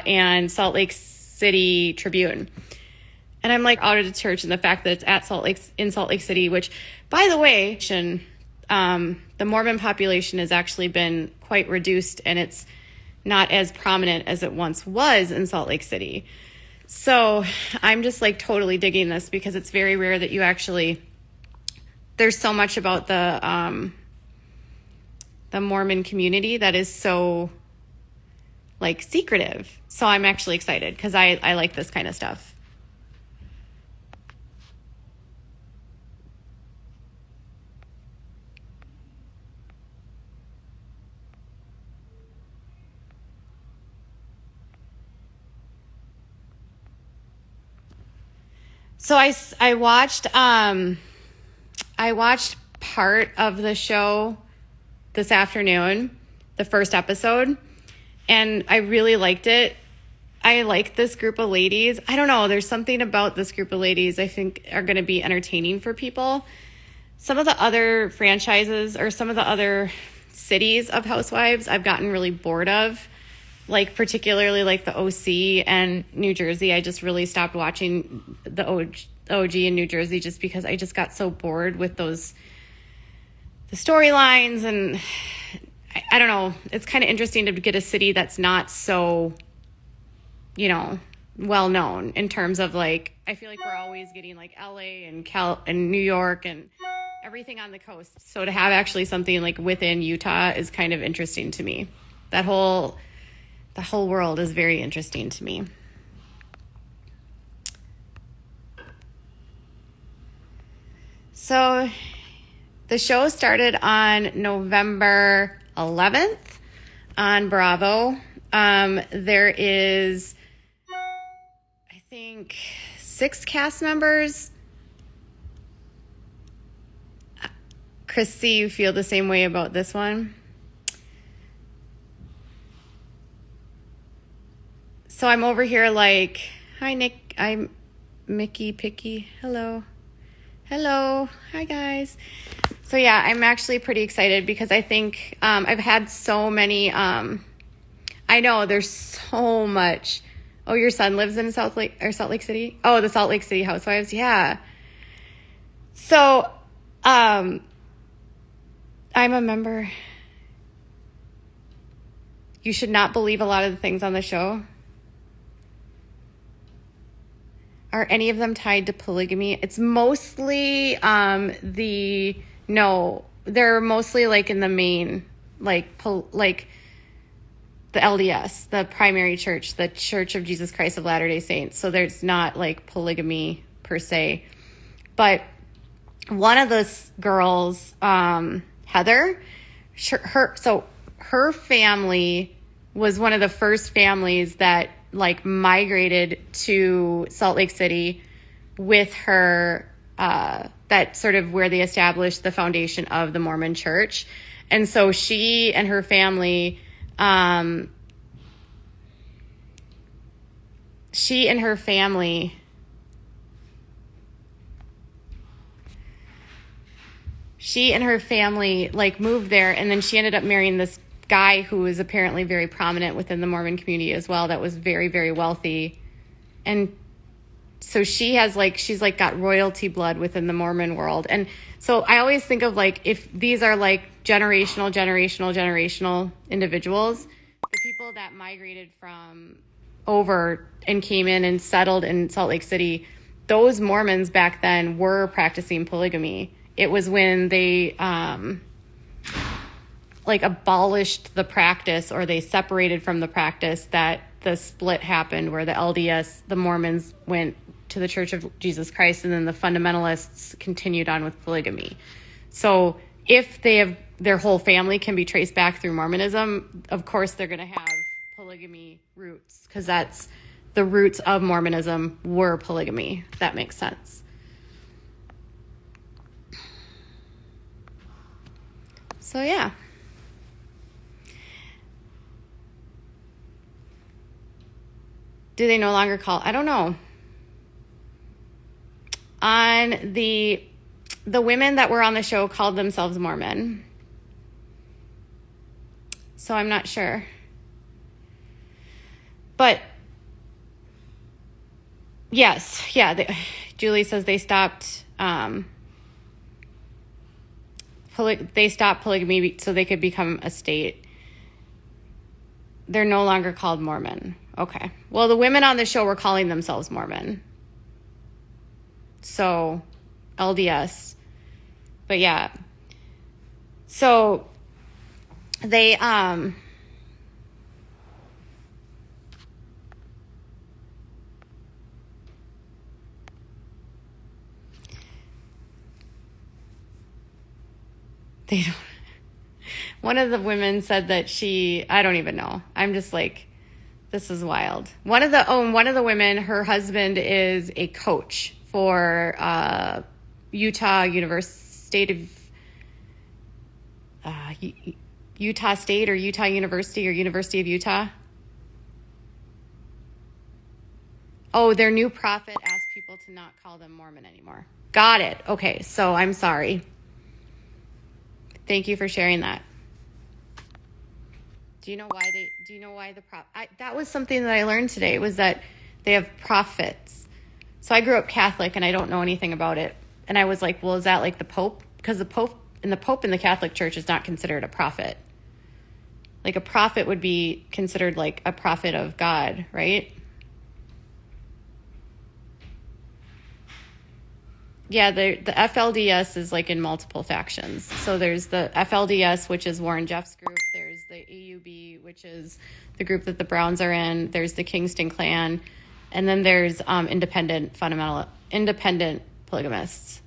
and Salt Lake City Tribune. And I'm like out of the church, and the fact that it's in Salt Lake City, which, by the way, the Mormon population has actually been quite reduced, and it's not as prominent as it once was in Salt Lake City. So I'm just like totally digging this, because it's very rare that you actually, there's so much about the Mormon community that is so like secretive. So I'm actually excited, because I like this kind of stuff. So I watched part of the show this afternoon, the first episode, and I really liked it. I like this group of ladies. I don't know, there's something about this group of ladies I think are going to be entertaining for people. Some of the other franchises or some of the other cities of Housewives I've gotten really bored of. Like particularly like the OC and New Jersey. I just really stopped watching the OG in New Jersey just because I just got so bored with the storylines. And I don't know. It's kind of interesting to get a city that's not so, well known in terms of like, I feel like we're always getting like LA and New York and everything on the coast. So to have actually something like within Utah is kind of interesting to me. The whole world is very interesting to me. So the show started on November 11th on Bravo. There is, I think, 6 cast members. Chrissy, you feel the same way about this one? So I'm over here like, hi, Nick. I'm Mickey Picky. Hello. Hi, guys. So, yeah, I'm actually pretty excited because I think I've had so many. I know there's so much. Oh, your son lives in Salt Lake City? Oh, the Salt Lake City Housewives. Yeah. So I'm a member. You should not believe a lot of the things on the show. Are any of them tied to polygamy? It's mostly they're mostly like in the main, like the LDS, the primary church, the Church of Jesus Christ of Latter-day Saints. So there's not like polygamy per se. But one of those girls, Heather, her family was one of the first families that like migrated to Salt Lake City with her, that sort of where they established the foundation of the Mormon Church. And so she and her family, like moved there, and then she ended up marrying this guy who was apparently very prominent within the Mormon community as well, that was very, very wealthy. And so she's got royalty blood within the Mormon world. And so I always think of like, if these are like generational individuals, the people that migrated from over and came in and settled in Salt Lake City, those Mormons back then were practicing polygamy. It was when they abolished the practice, or they separated from the practice, that the split happened, where the LDS, the Mormons, went to the Church of Jesus Christ, and then the fundamentalists continued on with polygamy. So if their whole family can be traced back through Mormonism, of course they're going to have polygamy roots, because that's the roots of Mormonism were polygamy. That makes sense. So yeah. Do they no longer call? I don't know. On the women that were on the show called themselves Mormon. So I'm not sure. But Yes. Yeah. Julie says they stopped, they stopped polygamy so they could become a state. They're no longer called Mormon. Okay. Well, the women on the show were calling themselves Mormon. So, LDS. But yeah. So, they, they don't. One of the women said that I don't even know. I'm just like, this is wild. One of the women, her husband is a coach for Utah University Utah State or Utah University or University of Utah. Oh, their new prophet asked people to not call them Mormon anymore. Got it. Okay, so I'm sorry. Thank you for sharing that. Do you know why that was something that I learned today, was that they have prophets. So I grew up Catholic and I don't know anything about it. And I was like, well, is that like the Pope? Because the Pope in the Catholic Church is not considered a prophet. Like a prophet would be considered like a prophet of God, right? Yeah, the FLDS is like in multiple factions. So there's the FLDS, which is Warren Jeff's group. There's the AUB, which is the group that the Browns are in. There's the Kingston Clan. And then there's independent polygamists.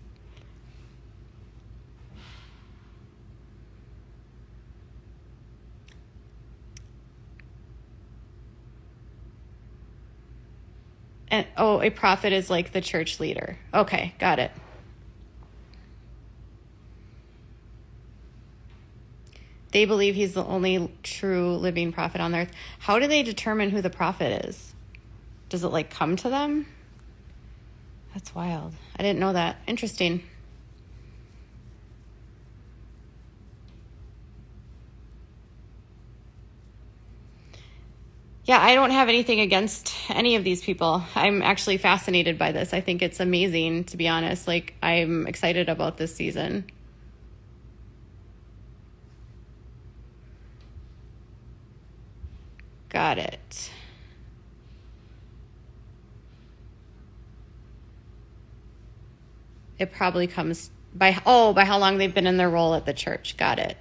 And a prophet is like the church leader. Okay, got it. They believe he's the only true living prophet on earth. How do they determine who the prophet is? Does it like come to them? That's wild. I didn't know that. Interesting. Yeah, I don't have anything against any of these people. I'm actually fascinated by this. I think it's amazing, to be honest. Like, I'm excited about this season. Got it. It probably comes by how long they've been in their role at the church. Got it.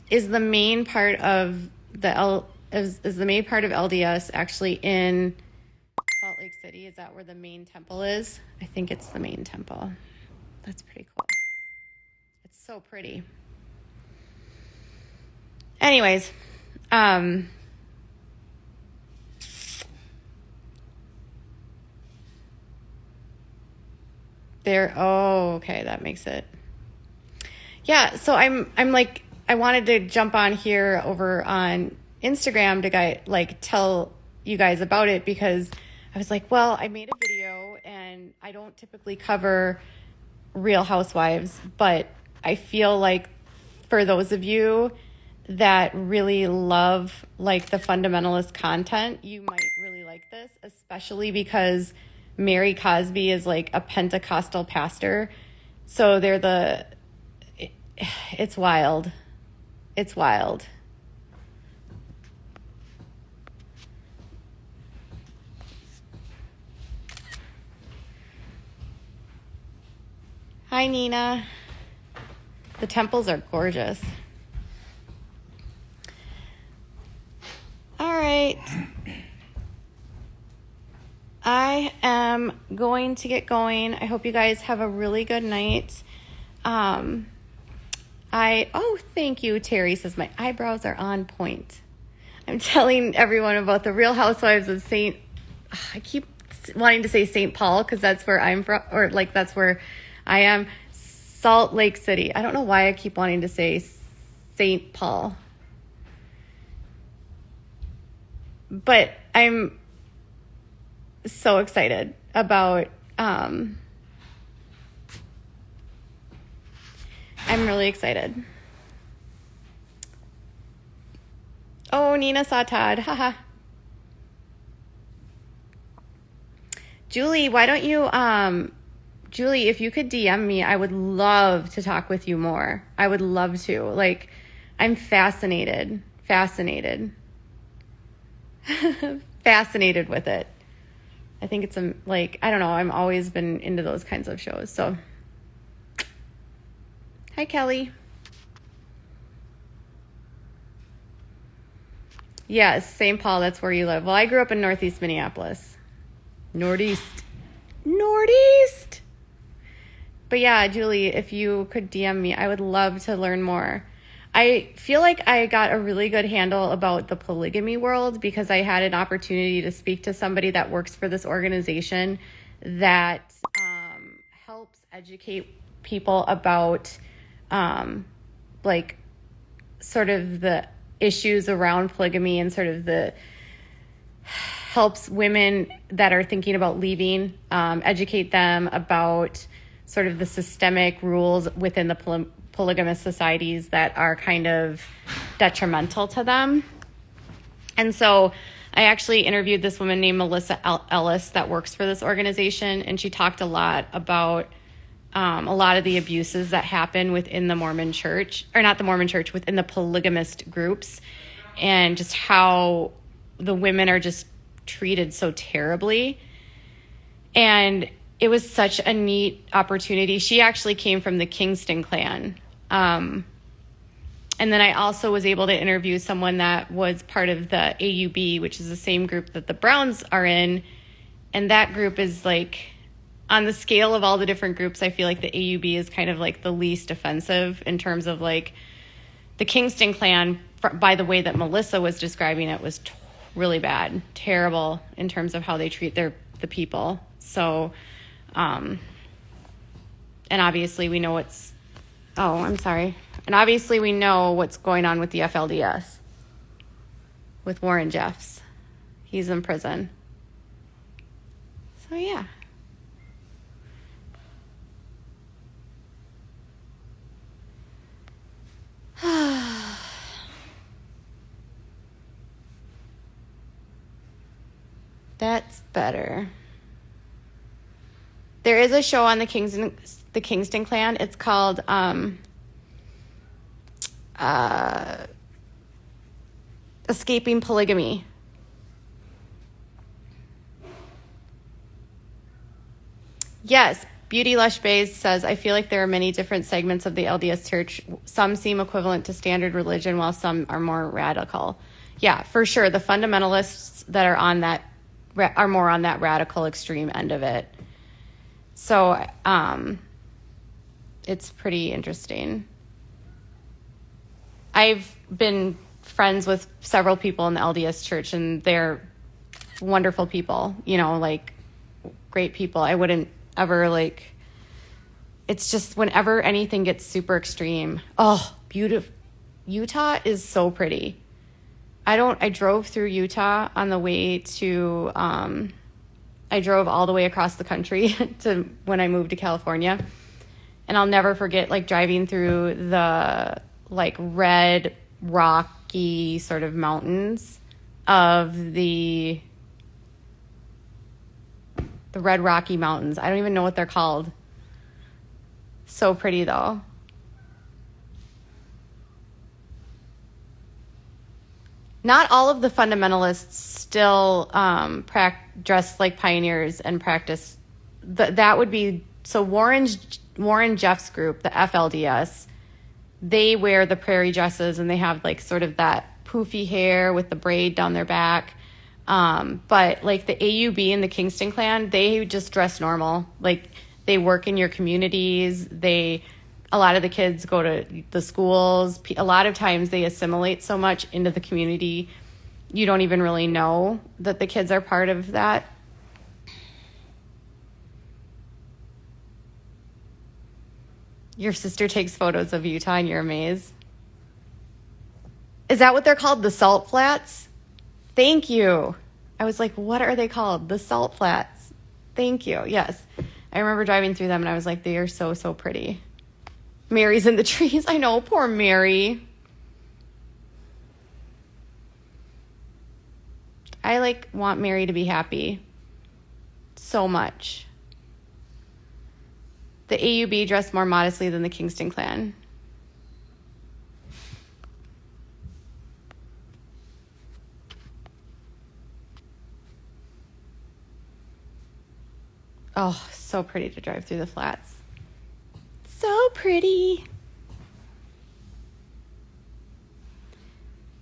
Is the main part of LDS actually in Salt Lake City? Is that where the main temple is? I think it's the main temple. That's pretty cool. It's so pretty. Anyways, okay, that makes it. Yeah, so I'm like, I wanted to jump on here over on Instagram to tell you guys about it, because I was like, well, I made a video and I don't typically cover Real Housewives, but I feel like for those of you that really love like the fundamentalist content, you might really like this, especially because Mary Cosby is like a Pentecostal pastor. So it's wild. It's wild. Hi, Nina. The temples are gorgeous. All right. I am going to get going. I hope you guys have a really good night. Thank you. Terry says my eyebrows are on point. I'm telling everyone about the Real Housewives of I keep wanting to say St. Paul because that's where I'm from, or like that's where I am. Salt Lake City. I don't know why I keep wanting to say St. Paul. But I'm so excited about, I'm really excited. Oh, Nina saw Todd. Haha. Julie, why don't you, Julie, if you could DM me, I would love to talk with you more. I would love to. Like, I'm fascinated fascinated with it. I think it's like, I don't know, I've always been into those kinds of shows. So, hi, Kelly. Yes, St. Paul, that's where you live. Well, I grew up in Northeast Minneapolis. Northeast. But yeah, Julie, if you could DM me, I would love to learn more. I feel like I got a really good handle about the polygamy world because I had an opportunity to speak to somebody that works for this organization that helps educate people about like sort of the issues around polygamy and sort of the helps women that are thinking about leaving, educate them about sort of the systemic rules within the polygamous societies that are kind of detrimental to them. And so I actually interviewed this woman named Melissa Ellis that works for this organization, and she talked a lot about a lot of the abuses that happen within the Mormon church, or not the Mormon church, within the polygamist groups, and just how the women are just treated so terribly. And it was such a neat opportunity. She actually came from the Kingston clan. And then I also was able to interview someone that was part of the AUB, which is the same group that the Browns are in. And that group is like, on the scale of all the different groups, I feel like the AUB is kind of like the least offensive in terms of like the Kingston clan, by the way that Melissa was describing it, was really bad, terrible in terms of how they treat the people. So, and obviously we know and obviously we know what's going on with the FLDS, with Warren Jeffs. He's in prison. So, yeah. That's better. There is a show on the Kingston clan. It's called Escaping Polygamy. Yes, Beauty Lush Bays says, I feel like there are many different segments of the LDS church. Some seem equivalent to standard religion, while some are more radical. Yeah, for sure. The fundamentalists that are on that are more on that radical extreme end of it. So it's pretty interesting. I've been friends with several people in the LDS church, and they're wonderful people, like great people. I wouldn't ever it's just whenever anything gets super extreme. Oh, beautiful. Utah is so pretty. I drove through Utah on the way to, I drove all the way across the country to when I moved to California. And I'll never forget driving through the red rocky sort of mountains of the Red Rocky Mountains. I don't even know what they're called. So pretty though. Not all of the fundamentalists still dress like pioneers and practice. That would be, so Warren Jeff's group, the FLDS, they wear the prairie dresses and they have sort of that poofy hair with the braid down their back. But the AUB and the Kingston clan, they just dress normal. They work in your communities. A lot of the kids go to the schools. A lot of times they assimilate so much into the community, you don't even really know that the kids are part of that. Your sister takes photos of Utah and you're amazed. Is that what they're called? The Salt Flats? Thank you. I was like, what are they called? The Salt Flats. Thank you. Yes. I remember driving through them and I was like, they are so, so pretty. Mary's in the trees. I know, poor Mary. I want Mary to be happy. So so much. The AUB dressed more modestly than the Kingston clan. Oh, so pretty to drive through the flats. So pretty.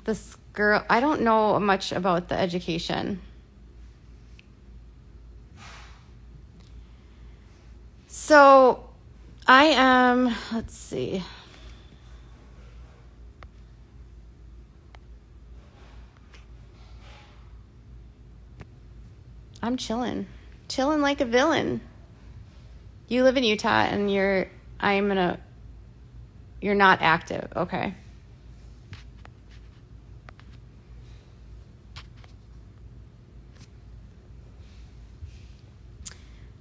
This girl, I don't know much about the education. So I am, let's see. I'm chilling like a villain. You live in Utah and you're not active. Okay.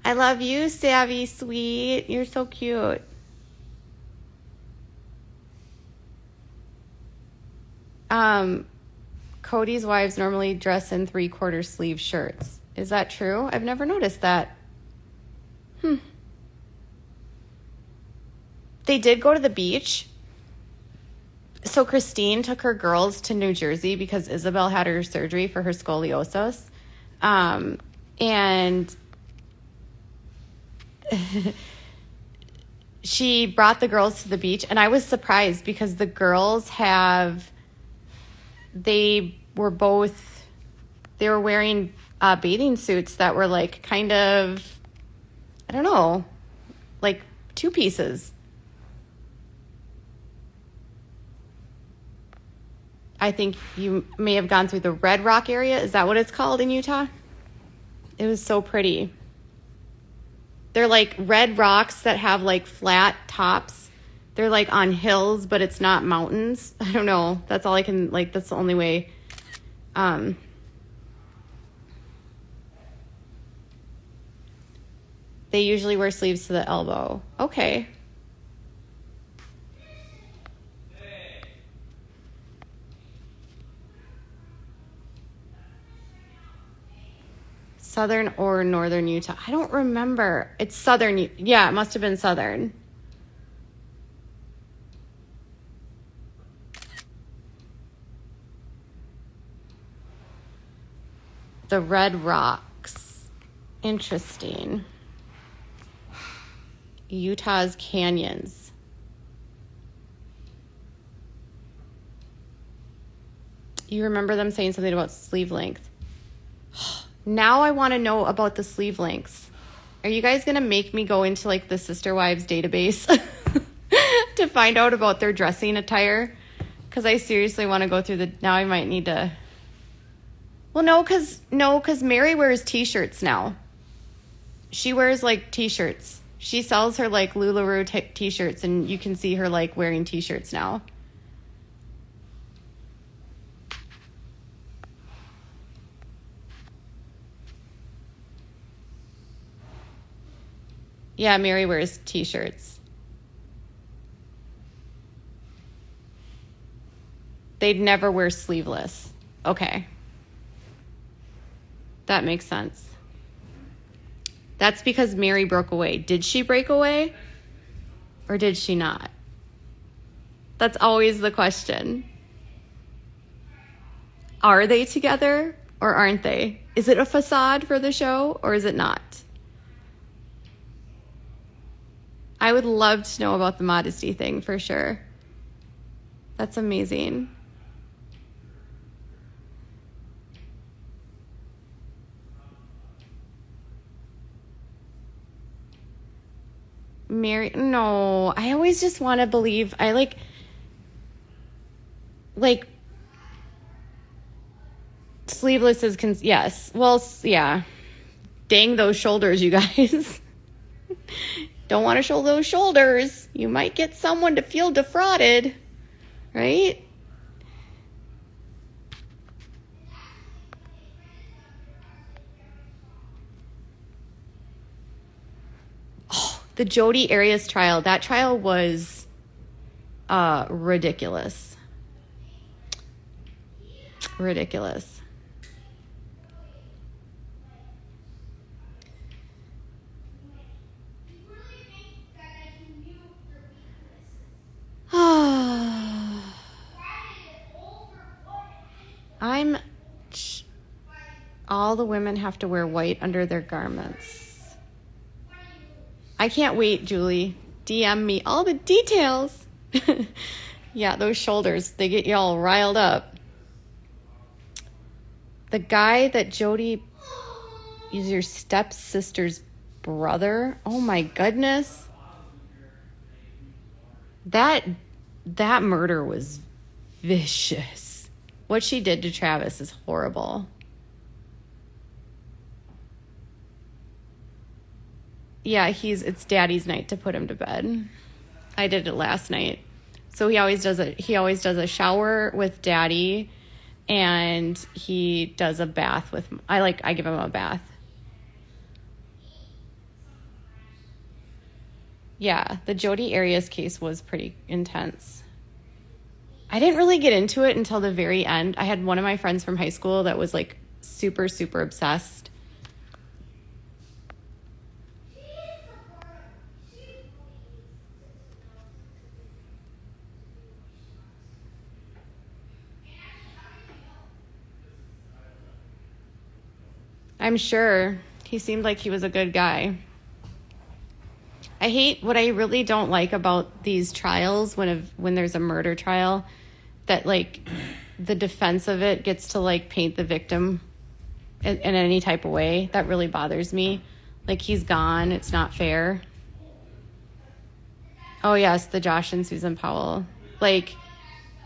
I love you, Savvy Sweet. You're so cute. Cody's wives normally dress in 3/4 sleeve shirts. Is that true? I've never noticed that. They did go to the beach. So Christine took her girls to New Jersey because Isabel had her surgery for her scoliosis. And she brought the girls to the beach, and I was surprised because the girls they were wearing bathing suits that were like kind of, I don't know, like two pieces. I think you may have gone through the Red Rock area. Is that what it's called in Utah? It was so pretty. They're like red rocks that have like flat tops. They're like on hills, but it's not mountains. I don't know. That's all I can, like, that's the only way. They usually wear sleeves to the elbow. Okay. Southern or northern Utah. I don't remember. It's southern. Yeah, it must have been southern. The Red Rocks. Interesting. Utah's canyons. You remember them saying something about sleeve length. Now I want to know about the sleeve lengths. Are you guys going to make me go into like the Sister Wives database to find out about their dressing attire? Because I seriously want to go through now I might need to. Well, no, because Mary wears t-shirts now. She wears like t-shirts. She sells her like LuLaRoe t-shirts, and you can see her like wearing t-shirts now. Yeah, Mary wears t-shirts. They'd never wear sleeveless. Okay. That makes sense. That's because Mary broke away. Did she break away? Or did she not? That's always the question. Are they together or aren't they? Is it a facade for the show or is it not? I would love to know about the modesty thing for sure. That's amazing. Mary, no, I always just want to believe. I like sleeveless is, yes. Well, yeah. Dang those shoulders, you guys. Don't want to show those shoulders. You might get someone to feel defrauded, right? Oh, the Jodi Arias trial. That trial was ridiculous. Ridiculous. I'm... All the women have to wear white under their garments. I can't wait, Julie. DM me all the details. Yeah, those shoulders, they get you all riled up. The guy that Jody is your stepsister's brother. Oh my goodness. That murder was vicious. What she did to Travis is horrible. Yeah, it's daddy's night to put him to bed. I did it last night. So he always does a shower with daddy, and he does a bath with I give him a bath. Yeah, the Jodi Arias case was pretty intense. I didn't really get into it until the very end. I had one of my friends from high school that was like super, super obsessed. I'm sure. He seemed like he was a good guy. What I really don't like about these trials when there's a murder trial, that like the defense of it gets to like paint the victim in any type of way. That really bothers me. Like, he's gone. It's not fair. Oh yes, the Josh and Susan Powell. Like,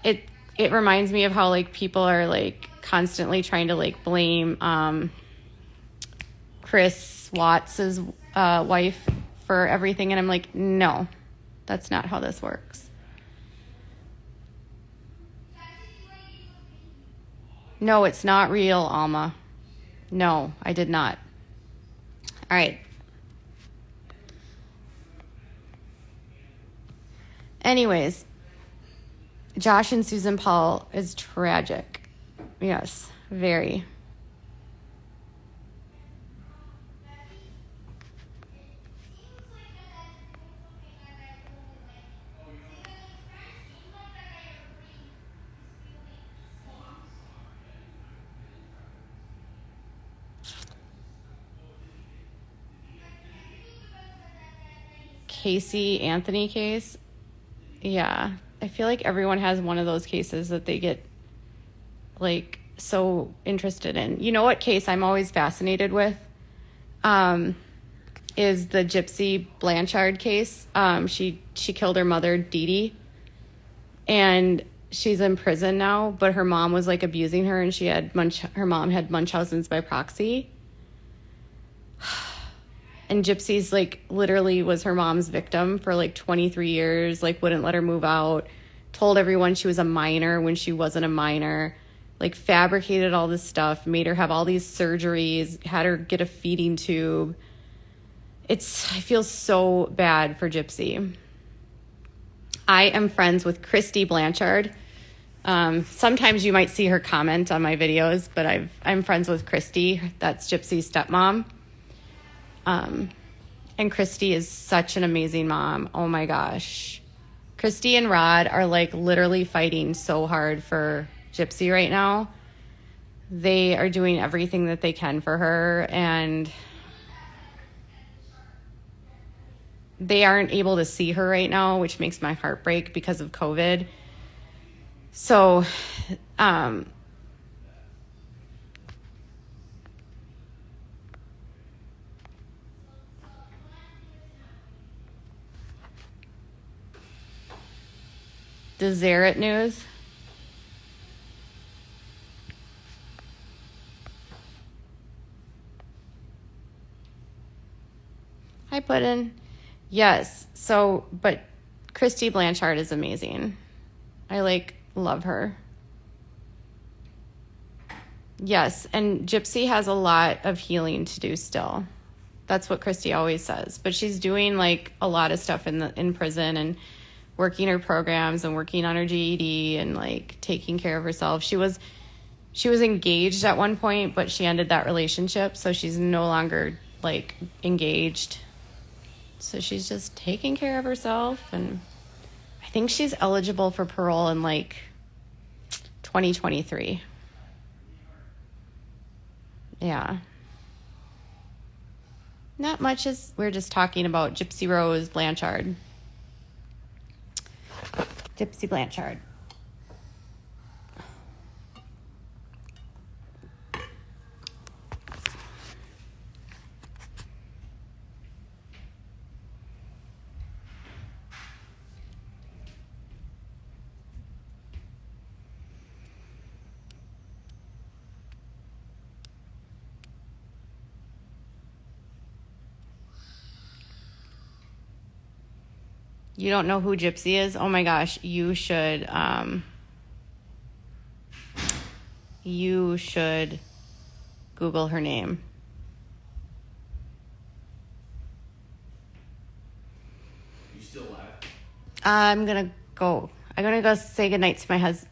it reminds me of how like people are like constantly trying to like blame Chris Watts' wife for everything, and I'm like, no, that's not how this works. No, it's not real, Alma. No, I did not. All right. Anyways, Josh and Susan Powell is tragic. Yes, very. Casey Anthony case. Yeah, I feel like everyone has one of those cases that they get like so interested in. You know what case I'm always fascinated with is the Gypsy Blanchard case. She killed her mother, Dee Dee, and she's in prison now, but her mom was like abusing her, and her mom had Munchausen's by proxy. And Gypsy's like literally was her mom's victim for like 23 years, like wouldn't let her move out, told everyone she was a minor when she wasn't a minor, like fabricated all this stuff, made her have all these surgeries, had her get a feeding tube. I feel so bad for Gypsy. I am friends with Christy Blanchard. Sometimes you might see her comment on my videos, but I'm friends with Christy. That's Gypsy's stepmom. And Christy is such an amazing mom. Oh my gosh. Christy and Rod are like literally fighting so hard for Gypsy right now. They are doing everything that they can for her, and they aren't able to see her right now, which makes my heart break because of COVID. So, Deseret News. Hi, Puddin'. Yes. So, but Christy Blanchard is amazing. I love her. Yes. And Gypsy has a lot of healing to do still. That's what Christy always says. But she's doing like a lot of stuff in prison, and working her programs and working on her GED and like taking care of herself. She was engaged at one point, but she ended that relationship, so she's no longer like engaged. So she's just taking care of herself, and I think she's eligible for parole in like 2023. Yeah. Not much as we're just talking about Gypsy Rose Blanchard. Gypsy Blanchard. You don't know who Gypsy is? Oh my gosh, you should Google her name. You still live? I'm gonna go say goodnight to my husband.